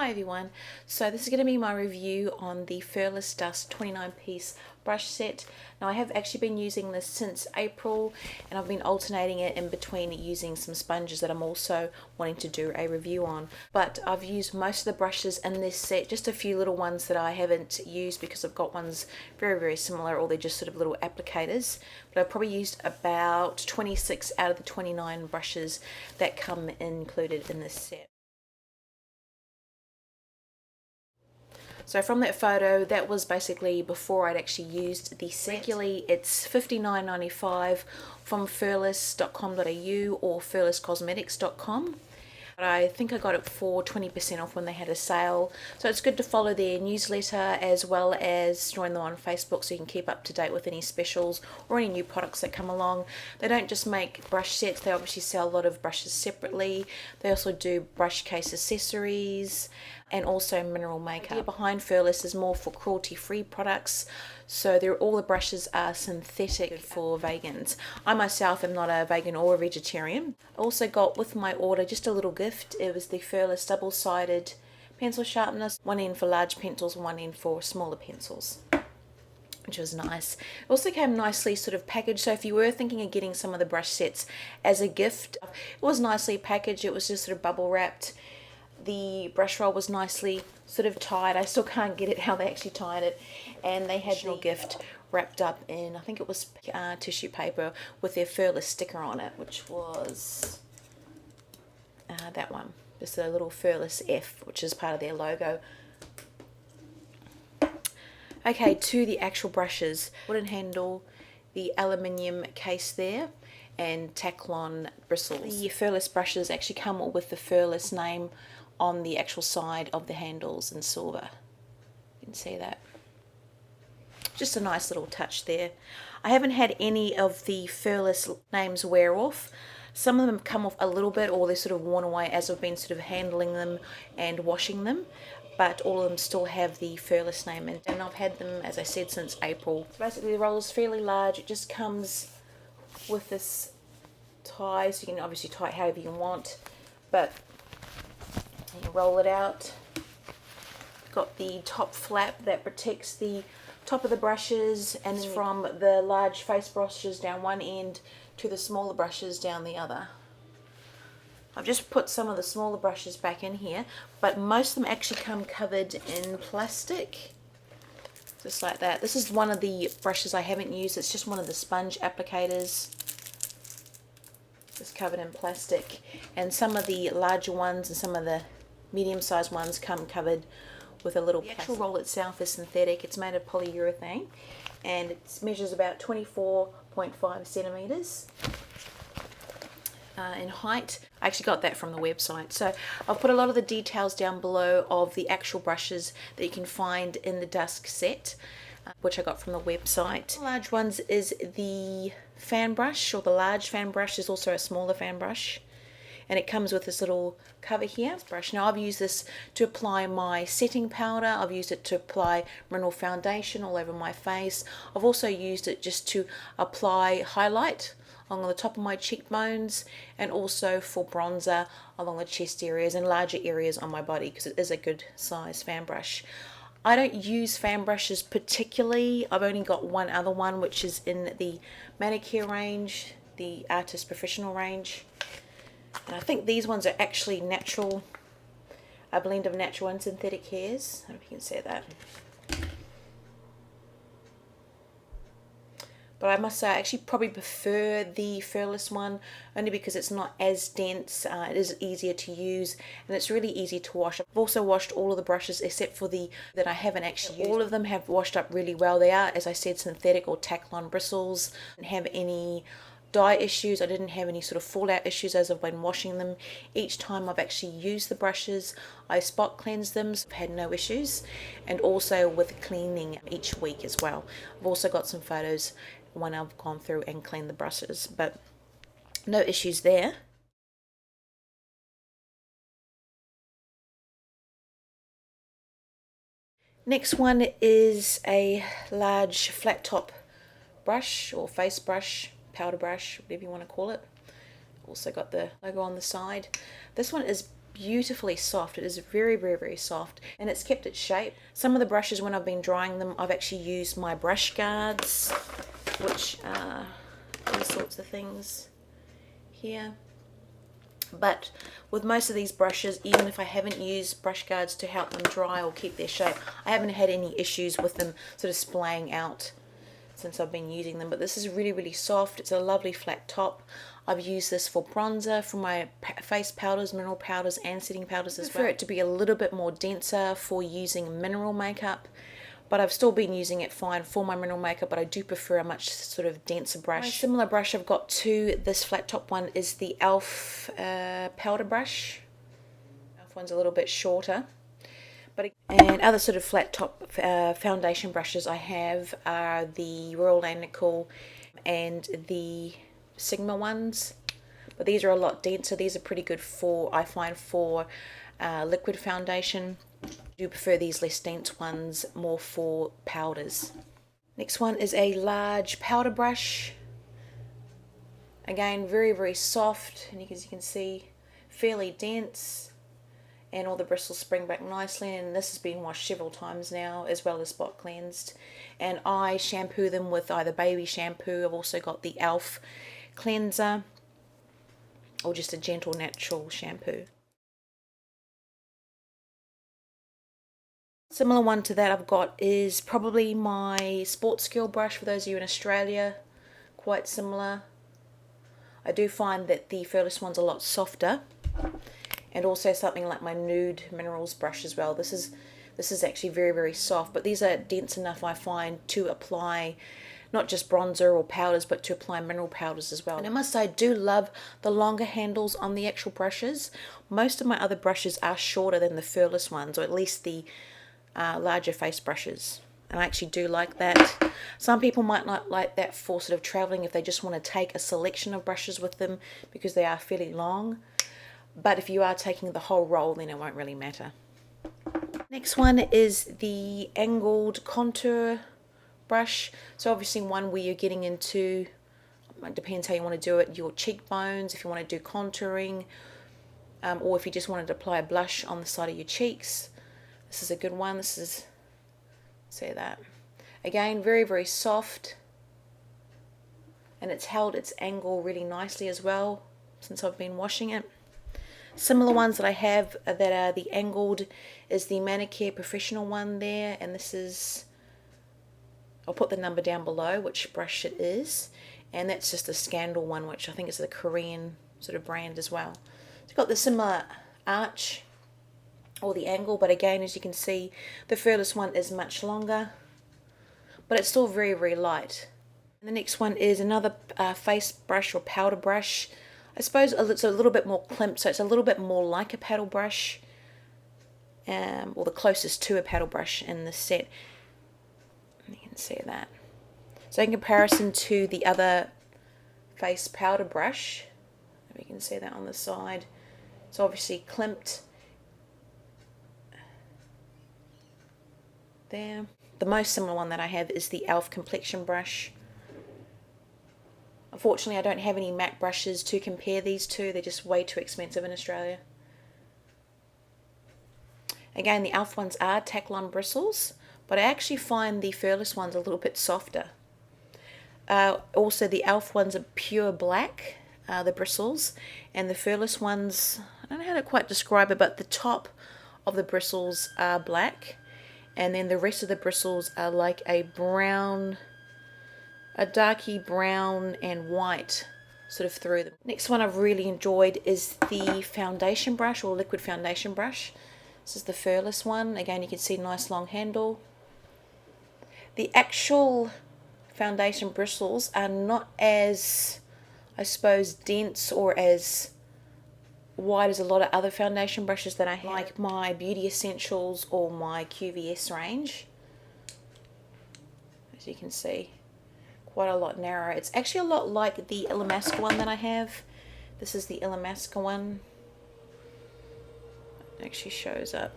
Hi everyone, so this is going to be my review on the Furless Dusk 29 piece brush set. Now I have actually been using this since April and I've been alternating it in between using some sponges that I'm also wanting to do a review on. But I've used most of the brushes in this set, just a few little ones that I haven't used because I've got ones very similar, or they're just sort of little applicators. But I've probably used about 26 out of the 29 brushes that come included in this set. So from that photo, that was basically before I'd actually used the set. Regularly, it's $59.95 from furless.com.au or furlesscosmetics.com. But I think I got it for 20% off when they had a sale. So it's good to follow their newsletter as well as join them on Facebook so you can keep up to date with any specials or any new products that come along. They don't just make brush sets, they obviously sell a lot of brushes separately. They also do brush case accessories and also mineral makeup. The idea behind Furless is more for cruelty-free products, so all the brushes are synthetic for vegans. I myself am not a vegan or a vegetarian. I also got with my order just a little gift. It was the Furless double-sided pencil sharpeners, one end for large pencils and one end for smaller pencils, which was nice. It also came nicely sort of packaged, so if you were thinking of getting some of the brush sets as a gift, it was nicely packaged. It was just sort of bubble wrapped. The brush roll was nicely sort of tied. I still can't get it how they actually tied it. And they had the gift wrapped up in, I think it was tissue paper with their Furless sticker on it, which was that one. Just a little Furless F, which is part of their logo. Okay, to the actual brushes. Wooden handle, the aluminium case there, and Taklon bristles. The Furless brushes actually come with the Furless name on the actual side of the handles in silver. You can see that. Just a nice little touch there. I haven't had any of the Furless names wear off. Some of them come off a little bit, or they're sort of worn away as I've been sort of handling them and washing them, but all of them still have the Furless name in. And I've had them, as I said, since April. So basically the roll is fairly large. It just comes with this tie, so you can obviously tie it however you want, but you roll it out. Got the top flap that protects the top of the brushes, and it's from the large face brushes down one end to the smaller brushes down the other. I've just put some of the smaller brushes back in here, but most of them actually come covered in plastic, just like that. This is one of the brushes I haven't used. It's just one of the sponge applicators. It's covered in plastic, and some of the larger ones and some of the medium-sized ones come covered with a little plastic. The actual roll itself is synthetic. It's made of polyurethane and it measures about 24.5 centimeters in height. I actually got that from the website. So I've put a lot of the details down below of the actual brushes that you can find in the Dusk set, which I got from the website. The large ones is the fan brush, or the large fan brush. There's also a smaller fan brush, and it comes with this little cover here. Brush. Now I've used this to apply my setting powder. I've used it to apply mineral foundation all over my face. I've also used it just to apply highlight along the top of my cheekbones, and also for bronzer along the chest areas and larger areas on my body, because it is a good size fan brush. I don't use fan brushes particularly. I've only got one other one, which is in the manicure range, the Artist Professional range. And I think these ones are actually natural, a blend of natural and synthetic hairs. I don't know if you can see that. But I must say I actually probably prefer the Furless one, only because it's not as dense, it is easier to use, and it's really easy to wash. I've also washed all of the brushes except for the that I haven't actually used. All of them have washed up really well. They are, as I said, synthetic or Taklon bristles. I didn't have any dye issues. I didn't have any sort of fallout issues as I've been washing them. Each time I've actually used the brushes, I spot cleanse them, so I've had no issues, and also with cleaning each week as well. I've also got some photos when I've gone through and cleaned the brushes, but no issues there. Next one is a large flat top brush, or face brush, powder brush, whatever you want to call it. Also got the logo on the side. This one is beautifully soft. It is very, very, very soft, and it's kept its shape. Some of the brushes, when I've been drying them, I've actually used my brush guards, which are these sorts of things here. But with most of these brushes, even if I haven't used brush guards to help them dry or keep their shape, I haven't had any issues with them sort of splaying out since I've been using them. But this is really, really soft. It's a lovely flat top. I've used this for bronzer, for my face powders, mineral powders, and setting powders as well. I prefer it to be a little bit more denser for using mineral makeup, but I've still been using it fine for my mineral makeup, but I do prefer a much sort of denser brush. My similar brush I've got to this flat top one is the e.l.f. Powder brush. E.l.f. one's a little bit shorter. And other sort of flat top foundation brushes I have are the Royal Nickel and the Sigma ones. But these are a lot denser. These are pretty good for, I find, for liquid foundation. I do prefer these less dense ones more for powders. Next one is a large powder brush. Again, very, very soft, and as you can see, fairly dense, and all the bristles spring back nicely, and this has been washed several times now, as well as spot cleansed. And I shampoo them with either baby shampoo. I've also got the e.l.f. cleanser, or just a gentle natural shampoo. Similar one to that I've got is probably my Sports Girl brush, for those of you in Australia. Quite similar. I do find that the Furless one's a lot softer, and also something like my Nude Minerals brush as well. This is actually very, very soft, but these are dense enough, I find, to apply not just bronzer or powders, but to apply mineral powders as well. And I must say, I do love the longer handles on the actual brushes. Most of my other brushes are shorter than the Furless ones, or at least the larger face brushes, and I actually do like that. Some people might not like that for sort of traveling, if they just want to take a selection of brushes with them, because they are fairly long. But if you are taking the whole roll, then it won't really matter. Next one is the angled contour brush. So obviously one where you're getting into, it depends how you want to do it, your cheekbones, if you want to do contouring, or if you just wanted to apply a blush on the side of your cheeks. This is a good one. This is, say that. Again, very, very soft. And it's held its angle really nicely as well since I've been washing it. Similar ones that I have that are the angled is the Manicare Professional one there. And this is, I'll put the number down below, which brush it is. And that's just a Scandal one, which I think is a Korean sort of brand as well. It's got the similar arch, or the angle, but again, as you can see, the Furless one is much longer, but it's still very, very light. And the next one is another face brush or powder brush. I suppose it's a little bit more clipped, so it's a little bit more like a paddle brush, or the closest to a paddle brush in this set. You can see that. So in comparison to the other face powder brush, you can see that on the side, it's obviously clipped there. The most similar one that I have is the e.l.f. complexion brush. Unfortunately, I don't have any MAC brushes to compare these two. They're just way too expensive in Australia. Again, the e.l.f. ones are Taklon bristles, but I actually find the Furless ones a little bit softer. Also, the e.l.f. ones are pure black, the bristles, and the Furless ones, I don't know how to quite describe it, but the top of the bristles are black, and then the rest of the bristles are like a brown, a darky brown and white sort of through them. Next one I've really enjoyed is the foundation brush, or liquid foundation brush. This is the Furless one. Again, you can see nice long handle. The actual foundation bristles are not as, I suppose, dense or as wide as a lot of other foundation brushes that I have, like my Beauty Essentials or my QVS range. As you can see, quite a lot narrower. It's actually a lot like the Illamasqua one that I have. This is the Illamasqua one. It actually shows up.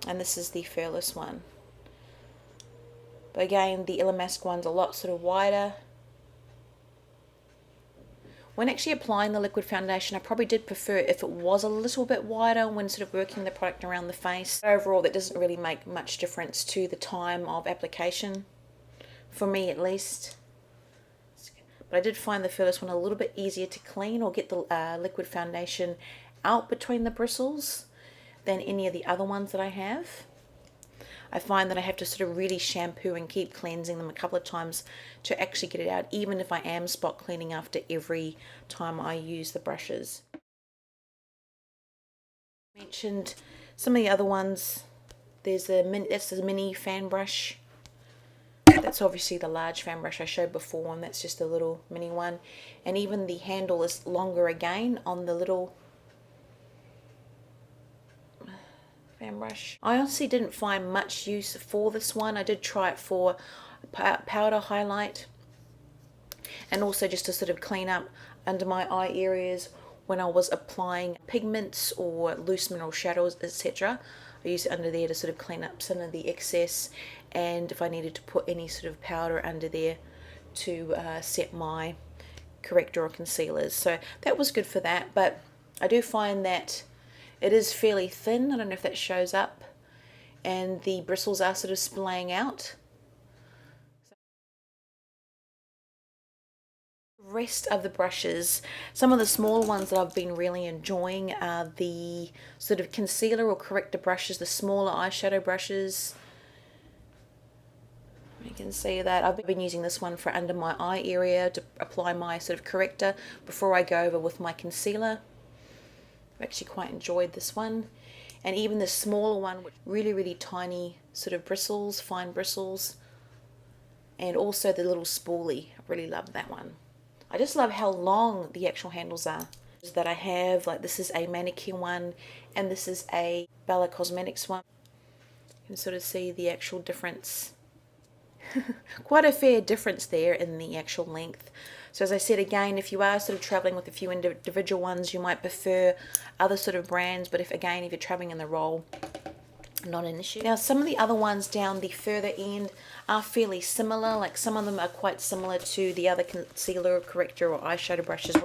And this is the Furless one. But again, the Illamasqua one's a lot sort of wider. When actually applying the liquid foundation, I probably did prefer if it was a little bit wider when sort of working the product around the face. Overall, that doesn't really make much difference to the time of application, for me at least. But I did find the Furless one a little bit easier to clean or get the liquid foundation out between the bristles than any of the other ones that I have. I find that I have to sort of really shampoo and keep cleansing them a couple of times to actually get it out, even if I am spot cleaning after every time I use the brushes. I mentioned some of the other ones. That's the mini fan brush. That's obviously the large fan brush I showed before, and that's just a little mini one. And even the handle is longer again on the little fan brush. I honestly didn't find much use for this one. I did try it for powder highlight and also just to sort of clean up under my eye areas when I was applying pigments or loose mineral shadows, etc. I used it under there to sort of clean up some of the excess, and if I needed to put any sort of powder under there to set my corrector or concealers. So that was good for that, but I do find that it is fairly thin. I don't know if that shows up, and the bristles are sort of splaying out. The rest of the brushes, some of the smaller ones that I've been really enjoying are the sort of concealer or corrector brushes, the smaller eyeshadow brushes. You can see that I've been using this one for under my eye area to apply my sort of corrector before I go over with my concealer. I've actually quite enjoyed this one. And even the smaller one with really tiny sort of bristles, fine bristles, and also the little spoolie. I really love that one. I just love how long the actual handles are that I have. Like, this is a manicure one and this is a Bella Cosmetics one. You can sort of see the actual difference. Quite a fair difference there in the actual length. So as I said again, if you are sort of traveling with a few individual ones, you might prefer other sort of brands, but if you're traveling in the roll, not an issue. Now some of the other ones down the further end are fairly similar, like some of them are quite similar to the other concealer, corrector or eyeshadow brushes.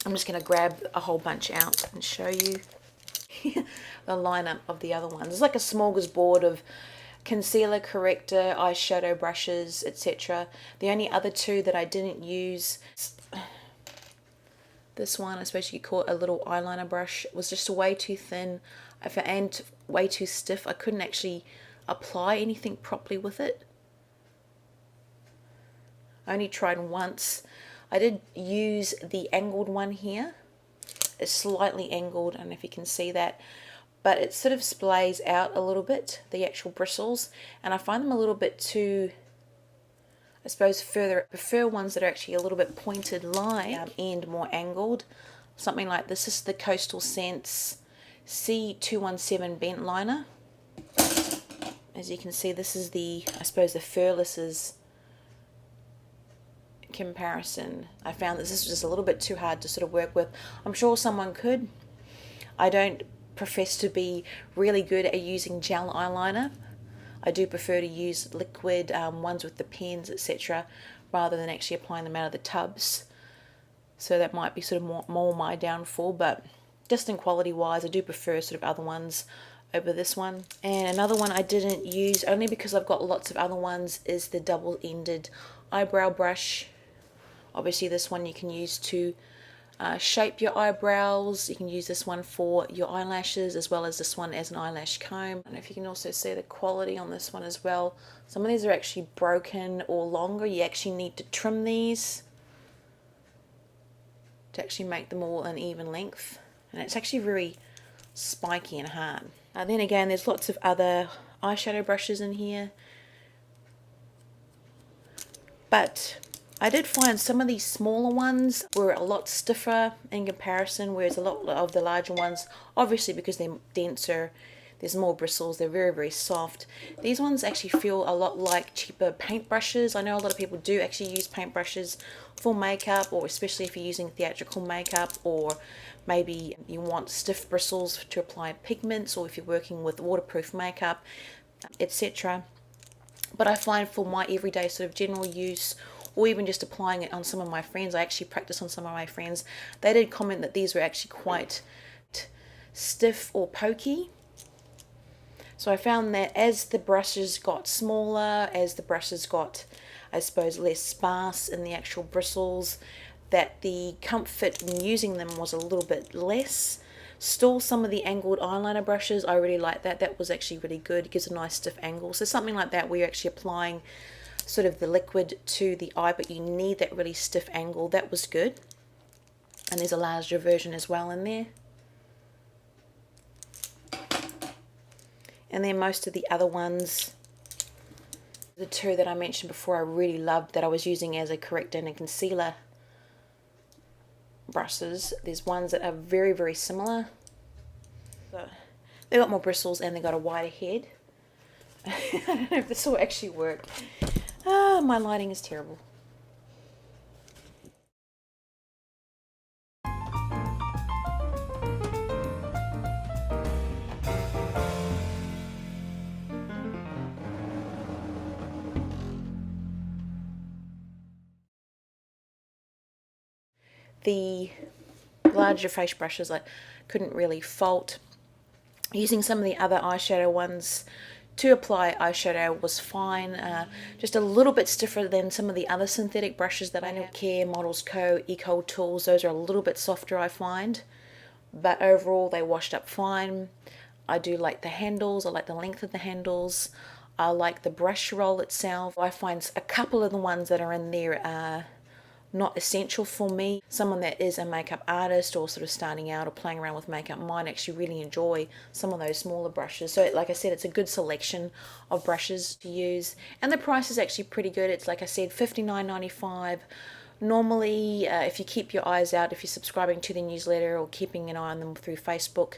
I'm just going to grab a whole bunch out and show you the lineup of the other ones. It's like a smorgasbord of concealer, corrector, eyeshadow brushes, etc. The only other two that I didn't use, this one, I suppose you could call it a little eyeliner brush, was just way too thin and way too stiff. I couldn't actually apply anything properly with it. I only tried once. I did use the angled one here. It's slightly angled, I don't know if you can see that, but it sort of splays out a little bit, the actual bristles, and I find them a little bit too, I suppose, further. I prefer ones that are actually a little bit pointed line and more angled. Something like this is the Coastal Scents C217 bent liner. As you can see, this is the, I suppose, the Furless's comparison. I found that this was just a little bit too hard to sort of work with. I'm sure someone could. I don't profess to be really good at using gel eyeliner. I do prefer to use liquid ones with the pens, etc., rather than actually applying them out of the tubs. So that might be sort of more my downfall, but just in quality wise, I do prefer sort of other ones over this one. And another one I didn't use, only because I've got lots of other ones, is the double-ended eyebrow brush. Obviously this one you can use to shape your eyebrows. You can use this one for your eyelashes, as well as this one as an eyelash comb. And if you can also see the quality on this one as well. Some of these are actually broken or longer. You actually need to trim these to actually make them all an even length. And it's actually very spiky and hard. Then again, there's lots of other eyeshadow brushes in here. But I did find some of these smaller ones were a lot stiffer in comparison, whereas a lot of the larger ones, obviously because they're denser, there's more bristles, they're very soft. These ones actually feel a lot like cheaper paintbrushes. I know a lot of people do actually use paintbrushes for makeup, or especially if you're using theatrical makeup, or maybe you want stiff bristles to apply pigments, or if you're working with waterproof makeup, etc. But I find for my everyday sort of general use, or even just applying it on some of my friends. I actually practiced on some of my friends. They did comment that these were actually quite stiff or pokey. So I found that as the brushes got smaller, as the brushes got, I suppose, less sparse in the actual bristles, that the comfort in using them was a little bit less. Still, some of the angled eyeliner brushes, I really like that. That was actually really good. It gives a nice stiff angle. So something like that where you're actually applying sort of the liquid to the eye, but you need that really stiff angle. That was good. And there's a larger version as well in there. And then most of the other ones, the two that I mentioned before, I really loved that I was using as a corrector and a concealer brushes. There's ones that are very, very similar. So they got more bristles and they got a wider head. I don't know if this will actually work. Ah, my lighting is terrible. The larger face brushes I couldn't really fault. Using some of the other eyeshadow ones to apply eyeshadow was fine. Just a little bit stiffer than some of the other synthetic brushes that I know. Care, Models Co, Eco Tools, those are a little bit softer, I find. But overall they washed up fine. I do like the handles, I like the length of the handles. I like the brush roll itself. I find a couple of the ones that are in there are not essential for me. Someone that is a makeup artist or sort of starting out or playing around with makeup might actually really enjoy some of those smaller brushes. So like I said, it's a good selection of brushes to use, and the price is actually pretty good. It's, like I said, $59.95. Normally, if you keep your eyes out, if you're subscribing to the newsletter or keeping an eye on them through Facebook,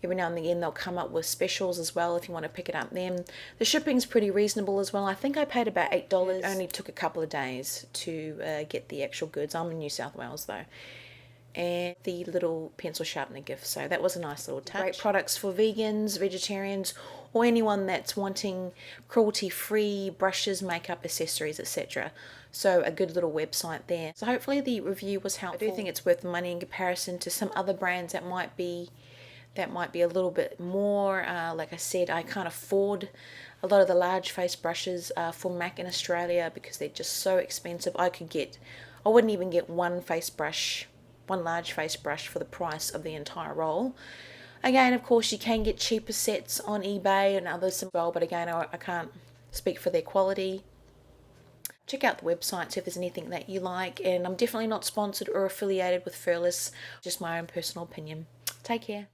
every now and again they'll come up with specials as well if you want to pick it up then. The shipping's pretty reasonable as well. I think I paid about $8. It only took a couple of days to get the actual goods. I'm in New South Wales though. And the little pencil sharpener gift, so that was a nice little touch. Great products for vegans, vegetarians, or anyone that's wanting cruelty-free brushes, makeup, accessories, etc. So a good little website there. So hopefully the review was helpful. I do think it's worth the money in comparison to some other brands that might be a little bit more. Like I said, I can't afford a lot of the large face brushes for MAC in Australia because they're just so expensive. I wouldn't even get one large face brush for the price of the entire roll. Again, of course, you can get cheaper sets on eBay and others as well, but again, I can't speak for their quality. Check out the website, see if there's anything that you like, and I'm definitely not sponsored or affiliated with Furless, just my own personal opinion. Take care.